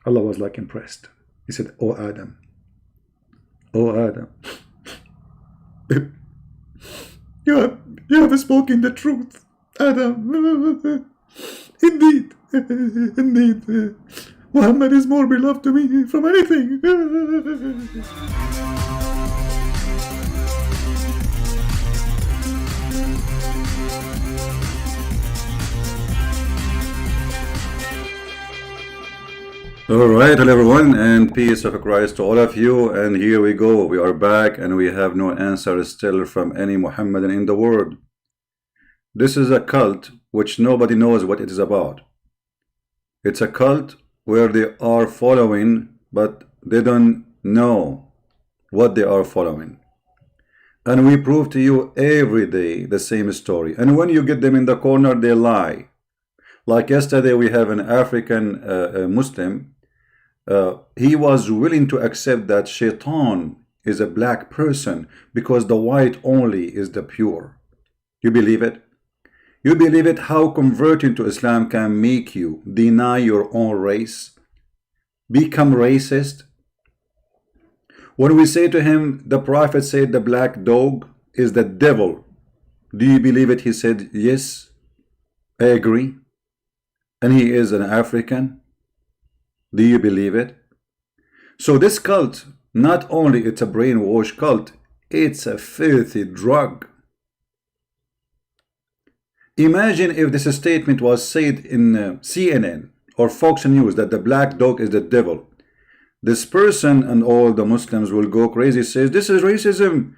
Allah was like impressed. He said, "Oh Adam, oh Adam, you have spoken the truth, Adam. Indeed, indeed, Muhammad is more beloved to me from anything." All right, hello everyone, and peace of Christ to all of you. And here we go. We are back, and we have no answer still from any Muhammadan in the world. This is a cult which nobody knows what it is about. It's a cult where they are following, but they don't know what they are following. And we prove to you every day the same story. And when you get them in the corner, they lie. Like yesterday, we have an African Muslim. He was willing to accept that Shaitan is a black person because the white only is the pure. You believe it? You believe it? How converting to Islam can make you deny your own race, become racist? When we say to him, the Prophet said the black dog is the devil, do you believe it? He said, yes, I agree. And he is an African. Do you believe it? So this cult, not only it's a brainwash cult, it's a filthy drug. Imagine if this statement was said in CNN or Fox News that the black dog is the devil. This person and all the Muslims will go crazy, says this is racism.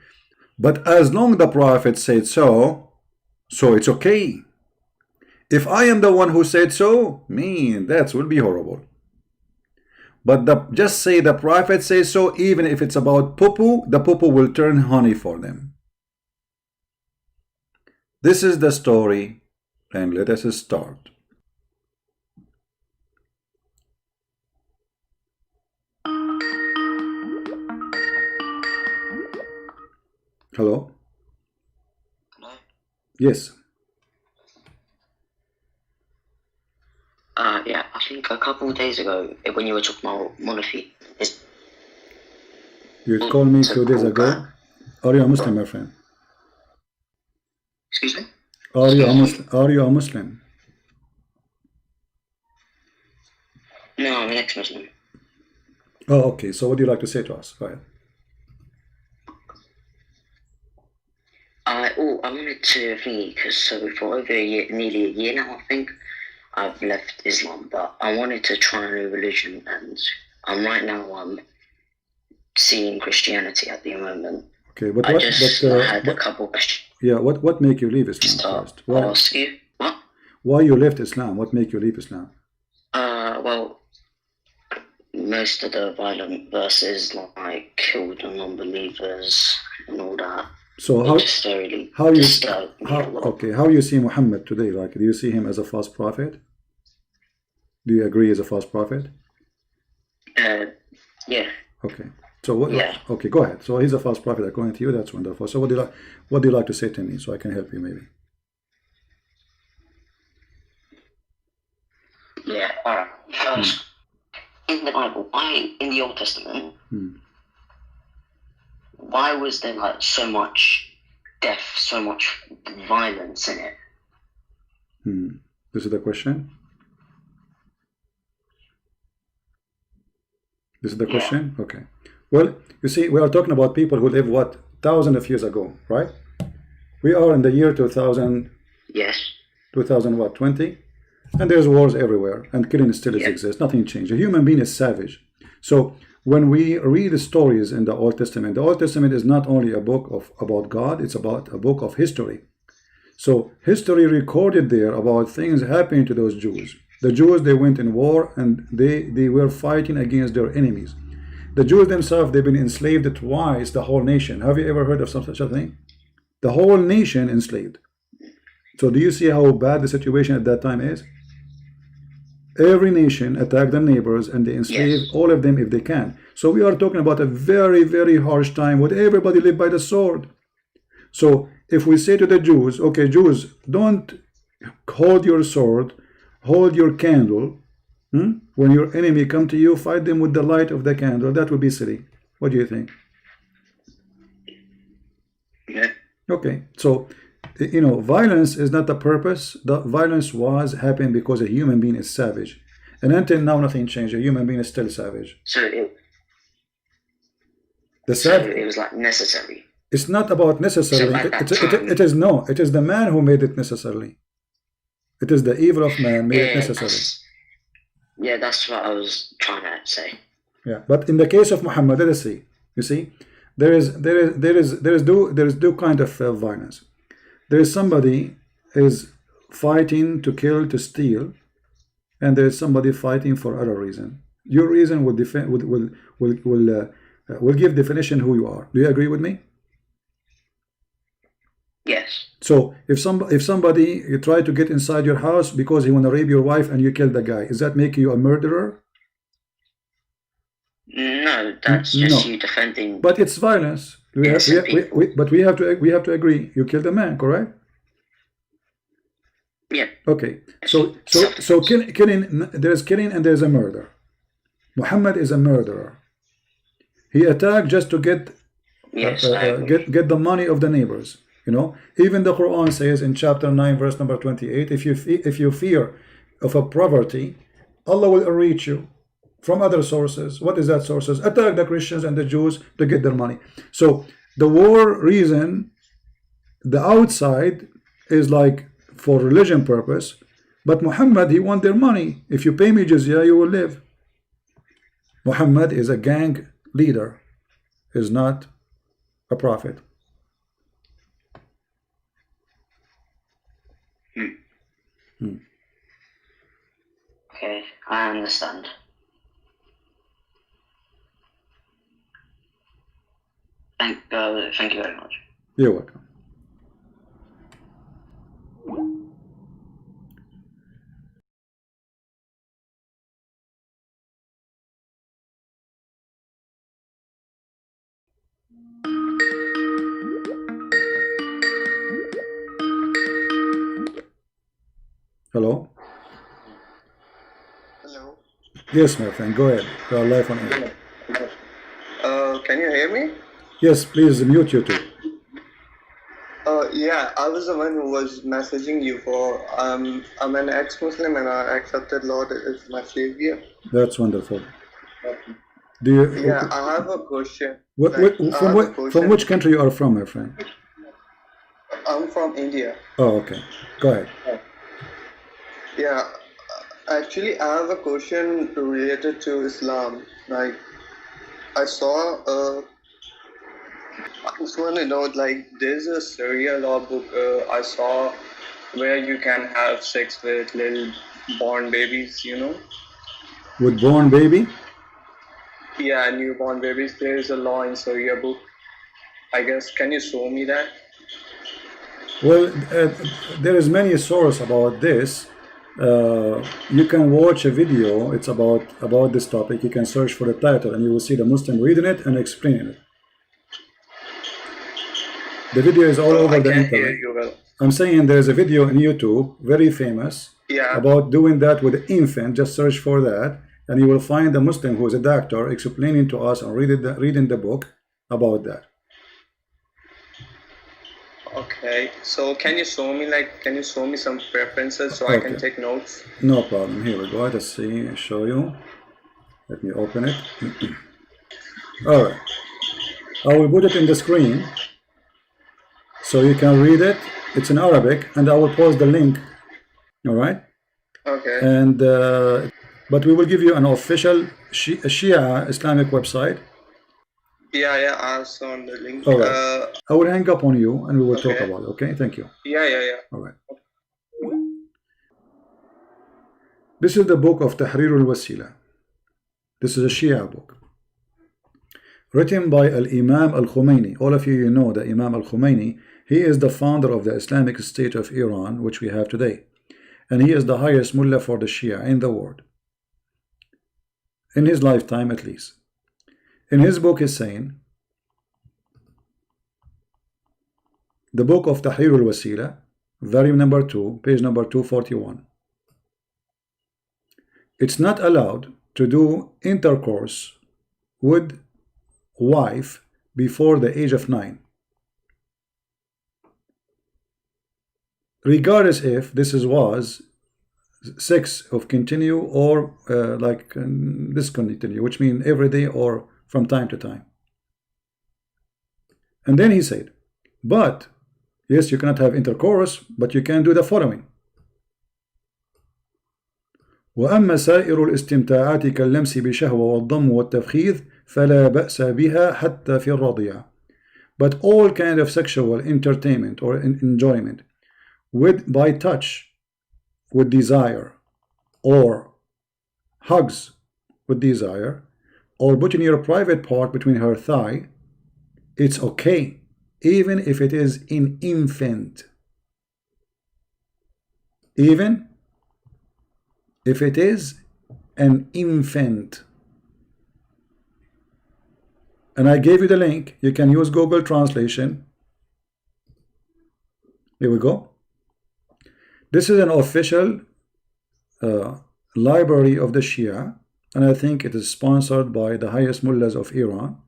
But as long as the Prophet said so it's okay. If I am the one who said so, that will be horrible. But just say the Prophet says so, even if it's about poo-poo, the poo-poo will turn honey for them. This is the story, and let us start. Hello? Hello? Yes. Yeah, I think a couple of days ago, when you were talking about monarchy, You called me 2 days ago. Are you a Muslim, my friend? Excuse me? Are you a Muslim? Are you a Muslim? No, I'm an ex-Muslim. Oh, okay. So what do you like to say to us? Go ahead. I wanted to think, because so for over a year, nearly a year now, I think, I've left Islam, but I wanted to try a new religion, and right now I'm seeing Christianity at the moment. Okay, but I what? just had a couple questions. Yeah, what make you leave Islam first? Why? I'll ask you. What? Why you left Islam? What make you leave Islam? Well, most of the violent verses, like kill the non-believers and all that. So how you see Muhammad today? Like, do you see him as a false prophet? Do you agree as a false prophet? Yeah. Okay. So what? Yeah. Okay, go ahead. So he's a false prophet according to you. That's wonderful. So what do you like to say to me so I can help you maybe? Yeah. All right. First, in the Bible, in the Old Testament, why was there like so much death, so much violence in it? This is the question. This is the question? Okay. Well, you see, we are talking about people who lived, what, thousands of years ago, right? We are in the year 2000. Yes. 2020? And there's wars everywhere, and killing still exists. Nothing changed. A human being is savage. So when we read the stories in the Old Testament is not only a book about God, it's about a book of history. So history recorded there about things happening to those Jews. The Jews, they went in war, and they were fighting against their enemies. The Jews themselves, they've been enslaved twice, the whole nation. Have you ever heard of such a thing? The whole nation enslaved. So do you see how bad the situation at that time is? Every nation attacked their neighbors, and they enslave all of them if they can. So we are talking about a very, very harsh time where everybody lived by the sword. So if we say to the Jews, okay, Jews, don't hold your sword, hold your candle, When your enemy come to you, fight them with the light of the candle. That would be silly. What do you think? Yeah. Okay, so violence is not the purpose. The violence was happening because a human being is savage, and until now nothing changed. A human being is still savage. So it was like necessary. It's not about necessarily. So at that time, It is the man who made it necessarily. It is the evil of man made it necessary. That's what I was trying to say. Yeah, but in the case of Muhammad, let us see. You see, there is two kind of violence. There is somebody is fighting to kill, to steal, and there is somebody fighting for other reason. Your reason will defend will give definition who you are. Do you agree with me? Yes. So if somebody you try to get inside your house because he want to rape your wife and you kill the guy, does that make you a murderer? No, that's just you defending. But it's violence. But we have to agree. You killed a man, correct? Yeah. Okay. So killing. There's killing and there's a murder. Muhammad is a murderer. He attacked just to get get the money of the neighbors. Even the Quran says in chapter 9 verse number 28, if you fear of a poverty, Allah will reach you from other sources. What is that sources? Attack the Christians and the Jews to get their money. So the war reason, the outside is like for religion purpose, but Muhammad, he want their money. If you pay me jizya, you will live. Muhammad is a gang leader, is not a prophet. Okay, I understand. Thank you very much. You're welcome. Hello? Hello. Yes, my friend, go ahead. You are live on air. Can you hear me? Yes, please mute you too. Yeah, I was the one who was messaging you for. I'm an ex-Muslim and I accepted Lord as my savior. That's wonderful. Do you? Yeah, I have a question. From which country you are from, my friend? I'm from India. Oh, okay. Go ahead. Yeah, actually, I have a question related to Islam. Like, I saw. I just want to know, like, there's a Sharia law book I saw where you can have sex with little born babies, With born baby? Yeah, newborn babies. There's a law in Sharia book. I guess, can you show me that? Well, there is many sources about this. You can watch a video. It's about this topic. You can search for the title and you will see the Muslim reading it and explaining it. The video is all over the internet. Hear you well. I'm saying there's a video on YouTube, very famous, about doing that with an infant. Just search for that, and you will find a Muslim who is a doctor explaining to us and reading the book about that. Okay, so can you show me some preferences so I can take notes? No problem. Here we go. Let's see. Show you. Let me open it. All right. I will put it in the screen so you can read it. It's in Arabic, and I will post the link. All right. Okay. And but we will give you an official Shia Islamic website. Yeah, I saw on the link. All right. I will hang up on you, and we will talk about it. Okay. Thank you. Yeah. All right. This is the book of Tahrir al-Wasila. This is a Shia book, written by Al-Imam Al-Khomeini. All of you know the Imam Al-Khomeini. He is the founder of the Islamic State of Iran, which we have today. And he is the highest mullah for the Shia in the world. In his lifetime, at least. In his book, he's saying, the book of Tahrir al-Wasila, volume number 2, page number 241. it's not allowed to do intercourse with wife before the age of 9, regardless if this was sex of continue or discontinue, which means every day or from time to time. And then he said, but yes, you cannot have intercourse, but you can do the following. وأما سائر الاستمتاعات كاللمس بشهوة والضم والتفخيذ فلا بأس بها حتى في الرضيع. But all kind of sexual entertainment or enjoyment by touch with desire, or hugs with desire, or putting your private part between her thigh, it's okay, even if it is an infant. Even if it is an infant. And I gave you the link. You can use Google Translation. Here we go. This is an official library of the Shia, and I think it is sponsored by the highest mullahs of Iran.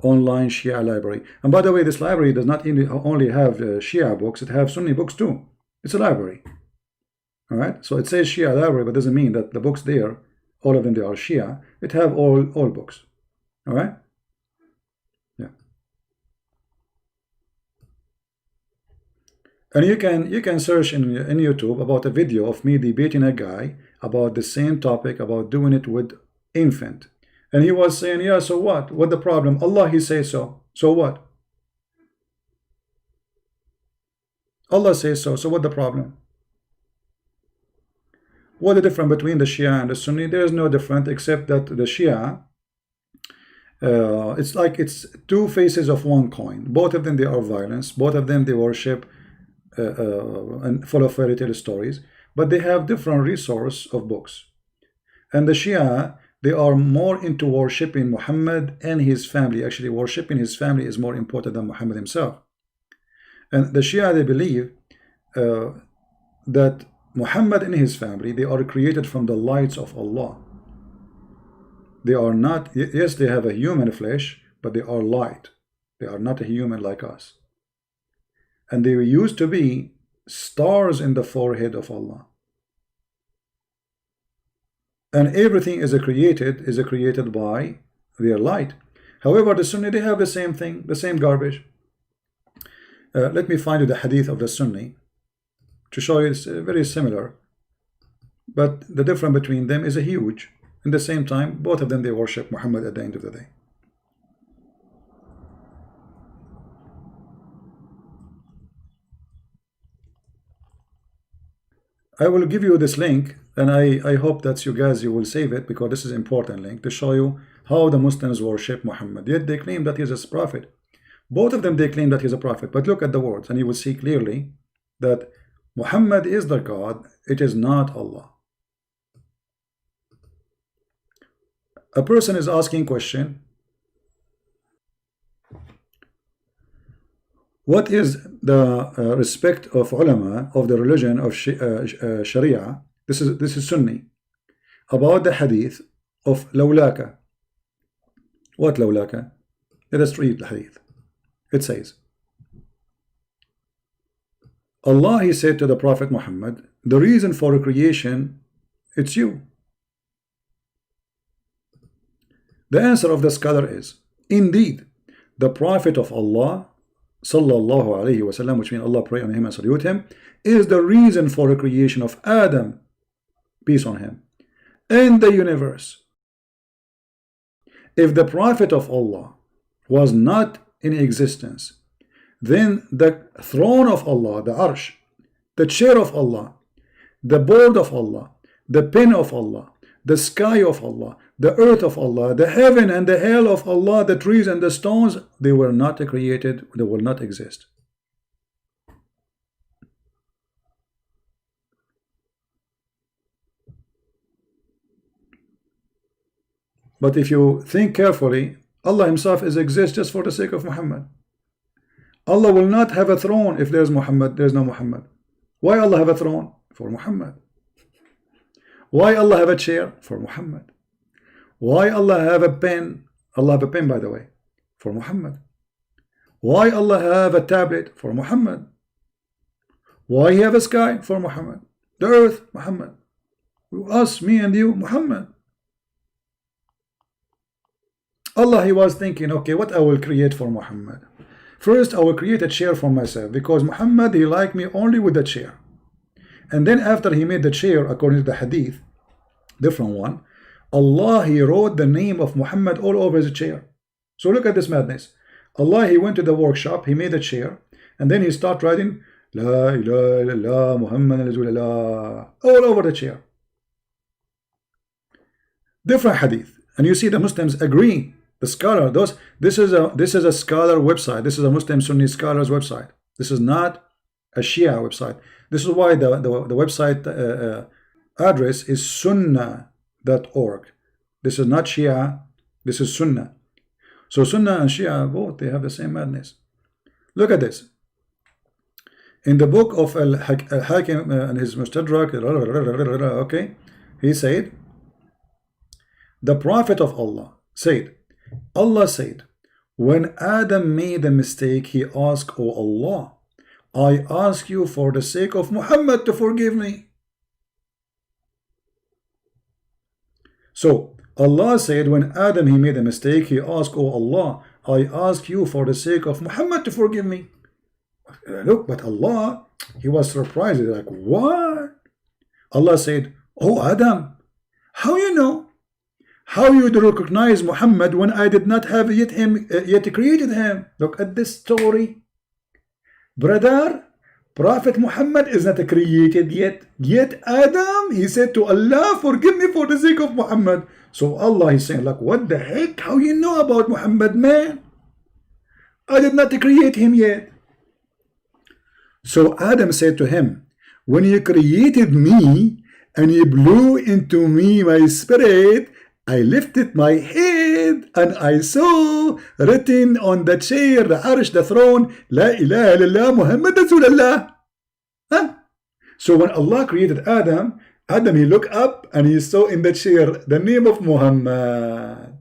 Online Shia library. And by the way, this library does not only have Shia books, it has Sunni books too. It's a library. All right, so it says Shia library, but doesn't mean that the books there, all of them, they are Shia. It have all books. All right, yeah. And you can search in YouTube about a video of me debating a guy about the same topic, about doing it with infant, and he was saying, yeah, so what? What the problem? Allah, he says so. So what? Allah says so. So what the problem? What the difference between the Shia and the Sunni? There is no difference except that the Shia, it's like it's two faces of one coin. Both of them, they are violence. Both of them, they worship and full of fairy tale stories. But they have different resource of books. And the Shia, they are more into worshiping Muhammad and his family. Actually, worshiping his family is more important than Muhammad himself. And the Shia, they believe that Muhammad and his family, they are created from the lights of Allah. They are not, yes, they have a human flesh, but they are light. They are not a human like us. And they used to be stars in the forehead of Allah. And everything is created by their light. However, the Sunni, they have the same thing, the same garbage. Let me find you the hadith of the Sunni to show you it's very similar, but the difference between them is a huge. In the same time, both of them, they worship Muhammad at the end of the day. I will give you this link, and I hope that you guys, you will save it, because this is an important link to show you how the Muslims worship Muhammad. Yet they claim that he is a prophet. Both of them, they claim that he's a prophet, but look at the words and you will see clearly that Muhammad is the God, it is not Allah. A person is asking question, what is the respect of ulama of the religion of Sharia? This is Sunni, about the hadith of lawlaka. What lawlaka? Let us read the hadith. It says, Allah, he said to the Prophet Muhammad, the reason for creation, it's you. The answer of the scholar is, indeed, the Prophet of Allah, sallallahu alayhi wasallam, which means Allah pray on him and salute him, is the reason for the creation of Adam, peace on him, and the universe. If the Prophet of Allah was not in existence, then the throne of Allah, the arsh, the chair of Allah, the board of Allah, the pen of Allah, the sky of Allah, the earth of Allah, the heaven and the hell of Allah, the trees and the stones, they were not created, they will not exist. But if you think carefully, Allah himself exists just for the sake of Muhammad. Allah will not have a throne if there's Muhammad, there's no Muhammad. Why Allah have a throne? For Muhammad. Why Allah have a chair? For Muhammad. Why Allah have a pen? Allah have a pen, by the way, for Muhammad. Why Allah have a tablet? For Muhammad. Why he have a sky? For Muhammad. The earth? Muhammad. Us, me and you, Muhammad. Allah, he was thinking, okay, what I will create for Muhammad? First, I will create a chair for myself, because Muhammad, he liked me only with the chair. And then after he made the chair, according to the hadith, different one, Allah, he wrote the name of Muhammad all over his chair. So look at this madness. Allah, he went to the workshop, he made a chair, and then he started writing La ilaha illallah Muhammad Rasulullah all over the chair. Different hadith. And you see the Muslims agree. The scholar, this is a scholar website. This is a Muslim Sunni scholars website. This is not a Shia website. This is why the website address is sunnah.org. This is not Shia. This is Sunnah. So Sunnah and Shia, both, they have the same madness. Look at this. In the book of Al-Hakim and his Mustadrak, okay, he said, the Prophet of Allah said, Allah said, when Adam made a mistake, he asked, Oh Allah, I ask you for the sake of Muhammad to forgive me. So Allah said, when Adam, he made a mistake, he asked, Oh Allah, I ask you for the sake of Muhammad to forgive me. Look, but Allah, he was surprised. He's like, what? Allah said, Oh Adam, how you know? How you do recognize Muhammad when I did not have yet created him? Look at this story. Brother, Prophet Muhammad is not created yet. Yet Adam, he said to Allah, forgive me for the sake of Muhammad. So Allah is saying, like, what the heck? How you know about Muhammad, man? I did not create him yet. So Adam said to him, when you created me and you blew into me my spirit, I lifted my head and I saw written on the chair, the arsh, the throne, La ilaha illallah Muhammad Rasulullah. Huh? So when Allah created Adam, he looked up and he saw in the chair the name of Muhammad.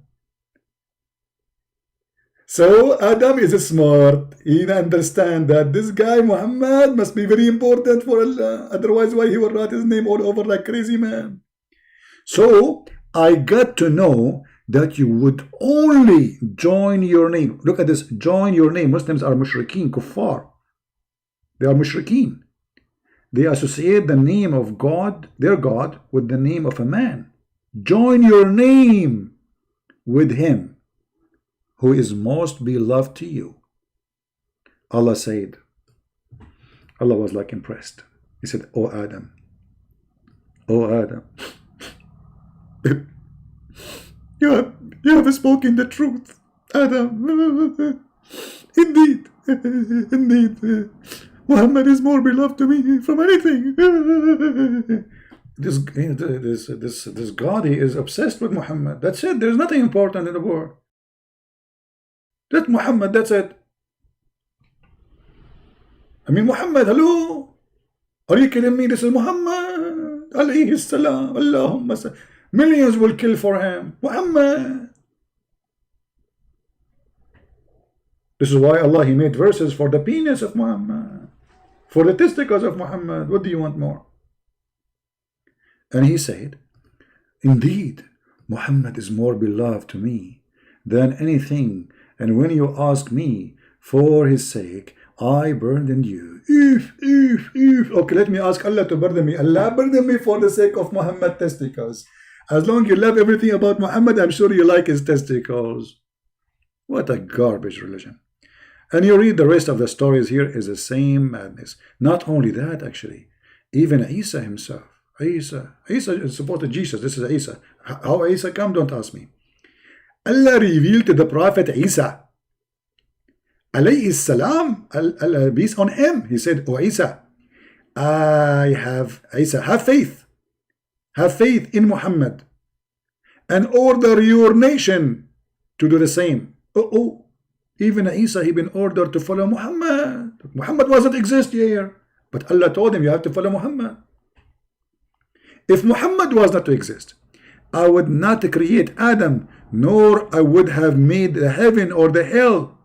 So Adam is smart. He understands that this guy Muhammad must be very important for Allah. Otherwise, why he will write his name all over like crazy man? So I got to know that you would only join your name. Look at this, join your name. Muslims are mushrikeen, kuffar. They are mushrikeen. They associate the name of God, their God, with the name of a man. Join your name with him who is most beloved to you. Allah said, Allah was like impressed. He said, Oh Adam, you have spoken the truth, Adam. Indeed, Muhammad is more beloved to me from anything. This God, he is obsessed with Muhammad. That's it. There's nothing important in the world. That's Muhammad. That's it. I mean, Muhammad, hello? Are you kidding me? This is Muhammad. Alayhi salam. Allahumma salam. Millions will kill for him. Muhammad. This is why Allah, he made verses for the penis of Muhammad, for the testicles of Muhammad. What do you want more? And he said, indeed, Muhammad is more beloved to me than anything. And when you ask me for his sake, I burden you. Okay, let me ask Allah to burden me. Allah, burden me for the sake of Muhammad testicles. As long as you love everything about Muhammad, I'm sure you like his testicles. What a garbage religion. And you read the rest of the stories here is the same madness. Not only that, actually, even Isa himself. Isa is supported Jesus. This is Isa. How Isa come? Don't ask me. Allah revealed to the Prophet Isa, alayhi salam, peace on him. He said, Oh Isa, Isa, have faith. Have faith in Muhammad and order your nation to do the same. Even Isa, he been ordered to follow Muhammad. Muhammad wasn't exist here, but Allah told him you have to follow Muhammad. If Muhammad was not to exist, I would not create Adam, nor I would have made the heaven or the hell.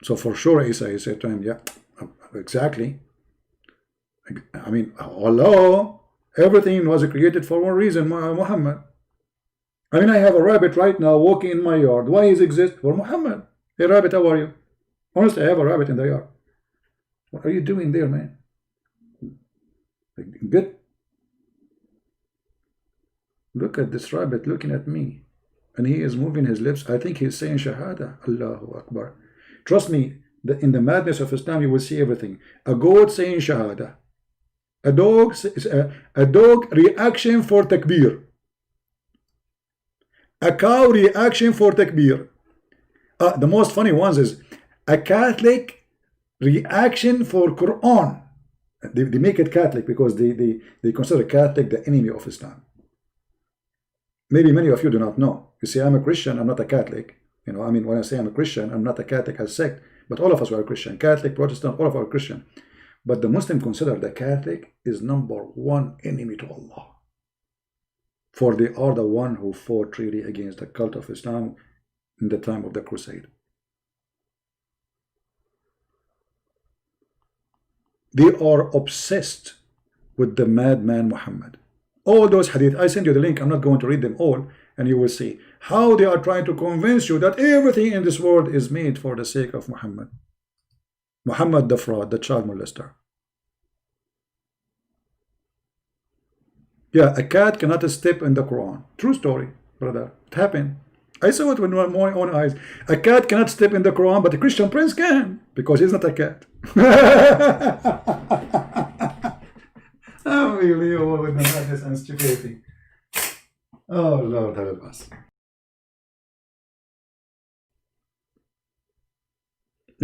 So for sure, Isa said to him, yeah, exactly. I mean, hello, everything was created for one reason, Muhammad. I mean, I have a rabbit right now walking in my yard. Why is exist? For Muhammad. Hey, rabbit, how are you? Honestly, I have a rabbit in the yard. What are you doing there, man? Good. Look at this rabbit looking at me. And he is moving his lips. I think he's saying Shahada. Allahu Akbar. Trust me, in the madness of Islam, you will see everything. A goat saying Shahada. A dog reaction for takbir. A cow reaction for takbir. The most funny ones is a Catholic reaction for Quran. They make it Catholic because they consider Catholic the enemy of Islam. Maybe many of you do not know. You see, I'm a Christian, I'm not a Catholic. You know, I mean, when I say I'm a Christian, I'm not a Catholic as sect, but all of us are Christian. Catholic, Protestant, all of us are Christian. But the Muslim consider the Catholic is #1 enemy to Allah. For they are the one who fought really against the cult of Islam in the time of the Crusade. They are obsessed with the madman Muhammad. All those hadith, I send you the link, I'm not going to read them all, and you will see how they are trying to convince you that everything in this world is made for the sake of Muhammad. Muhammad the fraud, the child molester. Yeah, a cat cannot step in the Quran. True story, brother. It happened. I saw it with my own eyes. A cat cannot step in the Quran, but a Christian prince can, because he's not a cat. Unbelievable with the madness and stupidity. Oh Lord, help us.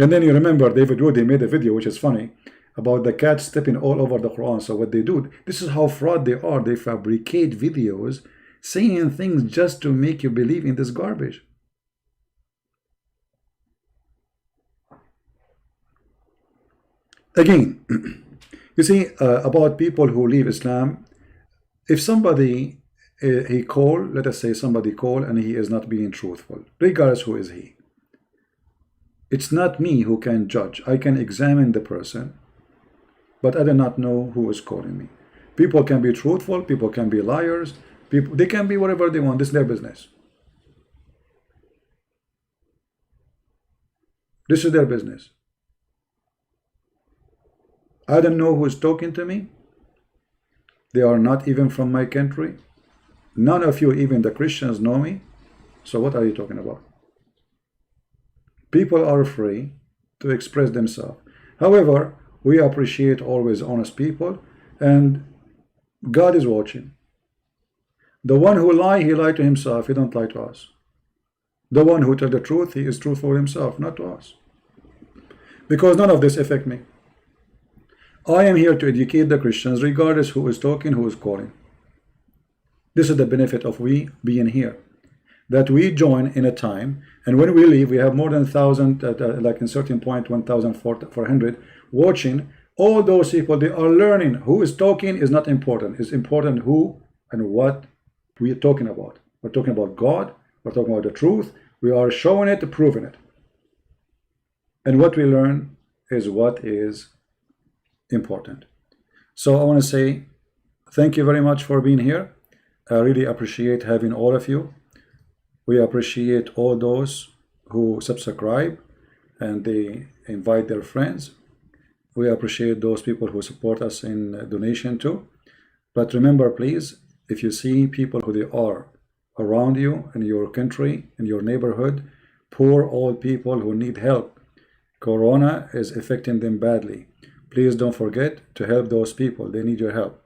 And then you remember David Wood, he made a video which is funny about the cat stepping all over the Quran. So what they do, this is how fraud they are. They fabricate videos saying things just to make you believe in this garbage. Again, you see, about people who leave Islam, if somebody, he call, let us say somebody call and he is not being truthful, regardless who is he. It's not me who can judge. I can examine the person, but I do not know who is calling me. People can be truthful, people can be liars, people, they can be whatever they want. This is their business. This is their business. I don't know who is talking to me. They are not even from my country. None of you, even the Christians, know me. So what are you talking about? People are free to express themselves. However, we appreciate always honest people, and God is watching. The one who lie, he lied to himself. He don't lie to us. The one who tell the truth, he is truthful himself, not to us. Because none of this affect me. I am here to educate the Christians, regardless who is talking, who is calling. This is the benefit of we being here, that we join in a time, and when we leave, we have more than 1,000, like in certain point, 1,400 watching. All those people, they are learning. Who is talking is not important. It's important who and what we are talking about. We're talking about God. We're talking about the truth. We are showing it, proving it. And what we learn is what is important. So I want to say thank you very much for being here. I really appreciate having all of you. We appreciate all those who subscribe and they invite their friends. We appreciate those people who support us in donation too. But remember, please, if you see people who they are around you in your country, in your neighborhood, poor old people who need help, Corona is affecting them badly. Please don't forget to help those people. They need your help.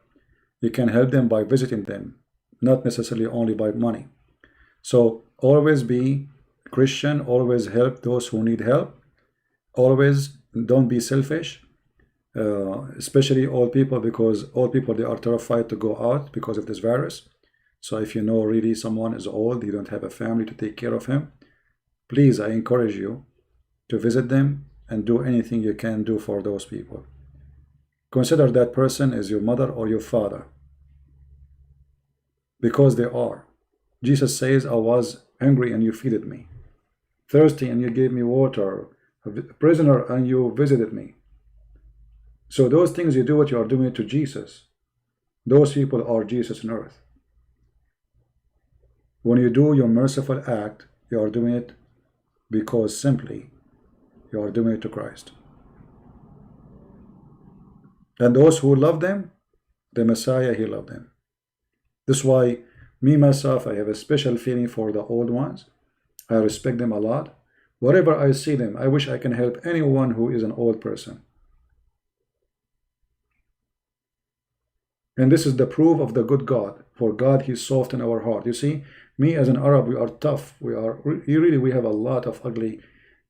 You can help them by visiting them, not necessarily only by money. So always be Christian, always help those who need help. Always don't be selfish, especially old people, because old people, they are terrified to go out because of this virus. So if you know really someone is old, you don't have a family to take care of him, please, I encourage you to visit them and do anything you can do for those people. consider that person as your mother or your father, because they are. Jesus says, I was hungry and you feeded me, thirsty and you gave me water, a prisoner and you visited me. So those things you do, what you are doing to Jesus. Those people are Jesus on earth. When you do your merciful act, you are doing it because simply you are doing it to Christ. And those who love them, the Messiah, he loved them. This is why me, myself, I have a special feeling for the old ones. I respect them a lot. Wherever I see them, I wish I can help anyone who is an old person. And this is the proof of the good God. For God, he softened our heart. You see, me as an Arab, we are tough. We have a lot of ugly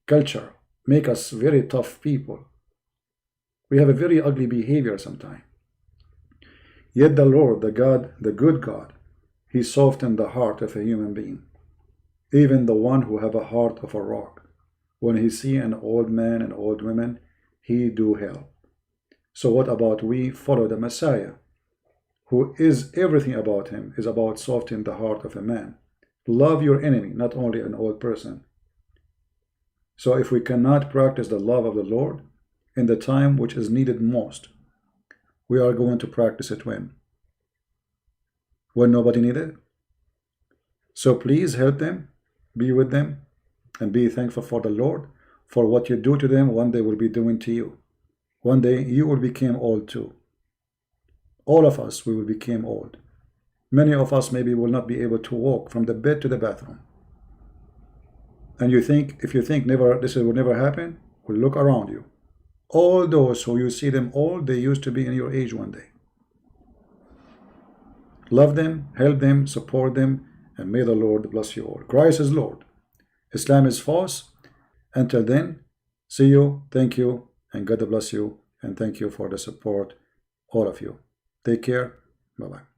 culture. Make us very tough people. We have a very ugly behavior sometimes. Yet the Lord, the God, the good God, he softened the heart of a human being. Even the one who have a heart of a rock. When he see an old man and old women, he do help. So what about we follow the Messiah, who is everything about him, is about softening the heart of a man. Love your enemy, not only an old person. So if we cannot practice the love of the Lord in the time which is needed most, we are going to practice it when? When nobody needed it? So please help them, be with them, and be thankful for the Lord for what you do to them. One day will be doing to you. One day you will become old too. All of us, we will become old. Many of us maybe will not be able to walk from the bed to the bathroom. And you think, if you think this will never happen, well, look around you. All those who you see them old, they used to be in your age one day. Love them, help them, support them, and may the Lord bless you all. Christ is Lord. Islam is false. Until then, see you, thank you, and God bless you, and thank you for the support, all of you. Take care. Bye-bye.